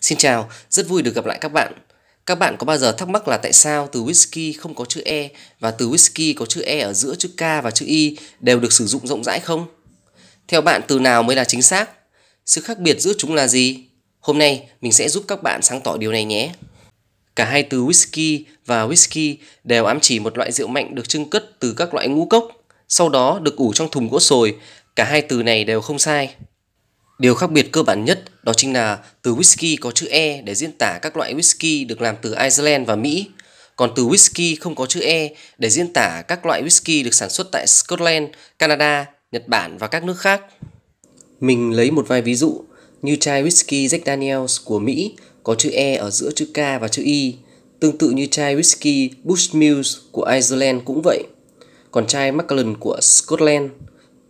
Xin chào, rất vui được gặp lại các bạn. Các bạn có bao giờ thắc mắc là tại sao từ whisky không có chữ E và từ whisky có chữ E ở giữa chữ K và chữ Y đều được sử dụng rộng rãi không? Theo bạn từ nào mới là chính xác? Sự khác biệt giữa chúng là gì? Hôm nay mình sẽ giúp các bạn sáng tỏ điều này nhé. Cả hai từ whisky và whisky đều ám chỉ một loại rượu mạnh được trưng cất từ các loại ngũ cốc, sau đó được ủ trong thùng gỗ sồi. Cả hai từ này đều không sai. Điều khác biệt cơ bản nhất đó chính là từ whisky có chữ E để diễn tả các loại whisky được làm từ Iceland và Mỹ, còn từ whisky không có chữ E để diễn tả các loại whisky được sản xuất tại Scotland, Canada, Nhật Bản và các nước khác. Mình lấy một vài ví dụ như chai whisky Jack Daniels của Mỹ có chữ E ở giữa chữ K và chữ Y, tương tự như chai whisky Bushmills của Iceland cũng vậy. Còn chai Macallan của Scotland,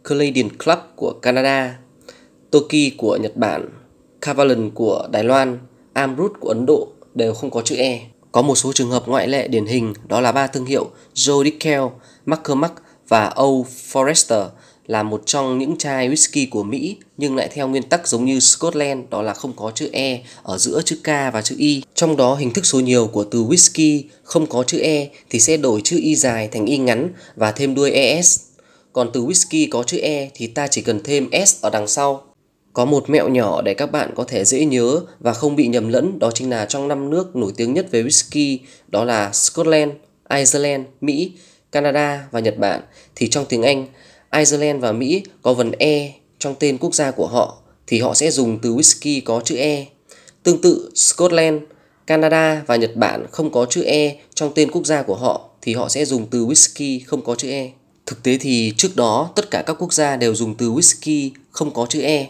Canadian Club của Canada, Toki của Nhật Bản, Kavalan của Đài Loan, Amrut của Ấn Độ đều không có chữ E. Có một số trường hợp ngoại lệ điển hình đó là ba thương hiệu Joe Dickel, McCormack và Old Forester là một trong những chai whisky của Mỹ nhưng lại theo nguyên tắc giống như Scotland, đó là không có chữ E ở giữa chữ K và chữ Y. Trong đó hình thức số nhiều của từ whisky không có chữ E thì sẽ đổi chữ Y dài thành Y ngắn và thêm đuôi ES. Còn từ whisky có chữ E thì ta chỉ cần thêm S ở đằng sau. Có một mẹo nhỏ để các bạn có thể dễ nhớ và không bị nhầm lẫn, đó chính là trong 5 nước nổi tiếng nhất về whisky, đó là Scotland, Iceland, Mỹ, Canada và Nhật Bản, thì trong tiếng Anh, Iceland và Mỹ có vần E trong tên quốc gia của họ thì họ sẽ dùng từ whisky có chữ E. Tương tự, Scotland, Canada và Nhật Bản không có chữ E trong tên quốc gia của họ thì họ sẽ dùng từ whisky không có chữ E. Thực tế thì trước đó tất cả các quốc gia đều dùng từ whisky không có chữ E.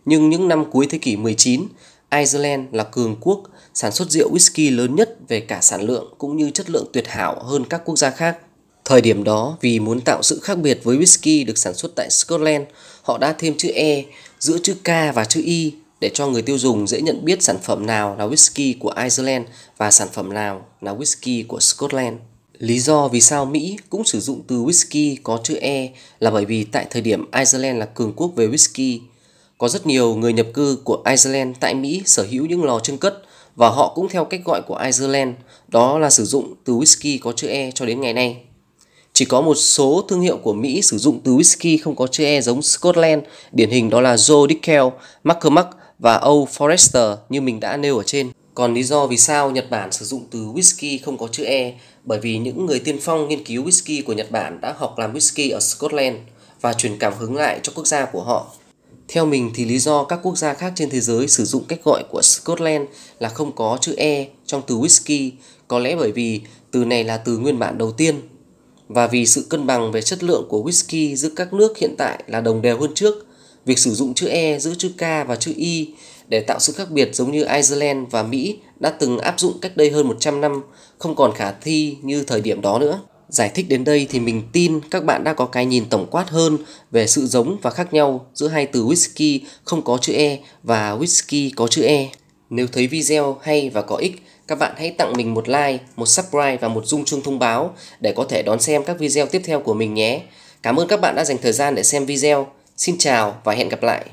Nhưng những năm cuối thế kỷ 19, Iceland là cường quốc sản xuất rượu whisky lớn nhất về cả sản lượng cũng như chất lượng tuyệt hảo hơn các quốc gia khác. Thời điểm đó, vì muốn tạo sự khác biệt với whisky được sản xuất tại Scotland, họ đã thêm chữ E giữa chữ K và chữ Y để cho người tiêu dùng dễ nhận biết sản phẩm nào là whisky của Iceland và sản phẩm nào là whisky của Scotland. Lý do vì sao Mỹ cũng sử dụng từ whisky có chữ E là bởi vì tại thời điểm Iceland là cường quốc về whisky, có rất nhiều người nhập cư của Iceland tại Mỹ sở hữu những lò chưng cất và họ cũng theo cách gọi của Iceland, đó là sử dụng từ whisky có chữ E cho đến ngày nay. Chỉ có một số thương hiệu của Mỹ sử dụng từ whisky không có chữ E giống Scotland, điển hình đó là Joe Dickel, McCormack và Old Forester như mình đã nêu ở trên. Còn lý do vì sao Nhật Bản sử dụng từ whisky không có chữ E bởi vì những người tiên phong nghiên cứu whisky của Nhật Bản đã học làm whisky ở Scotland và truyền cảm hứng lại cho quốc gia của họ. Theo mình thì lý do các quốc gia khác trên thế giới sử dụng cách gọi của Scotland là không có chữ E trong từ whisky có lẽ bởi vì từ này là từ nguyên bản đầu tiên và vì sự cân bằng về chất lượng của whisky giữa các nước hiện tại là đồng đều hơn trước. Việc sử dụng chữ E giữa chữ K và chữ Y để tạo sự khác biệt giống như Iceland và Mỹ đã từng áp dụng cách đây hơn 100 năm, không còn khả thi như thời điểm đó nữa. Giải thích đến đây thì mình tin các bạn đã có cái nhìn tổng quát hơn về sự giống và khác nhau giữa hai từ whisky không có chữ E và whisky có chữ E. Nếu thấy video hay và có ích, các bạn hãy tặng mình một like, một subscribe và một rung chuông thông báo để có thể đón xem các video tiếp theo của mình nhé. Cảm ơn các bạn đã dành thời gian để xem video. Xin chào và hẹn gặp lại.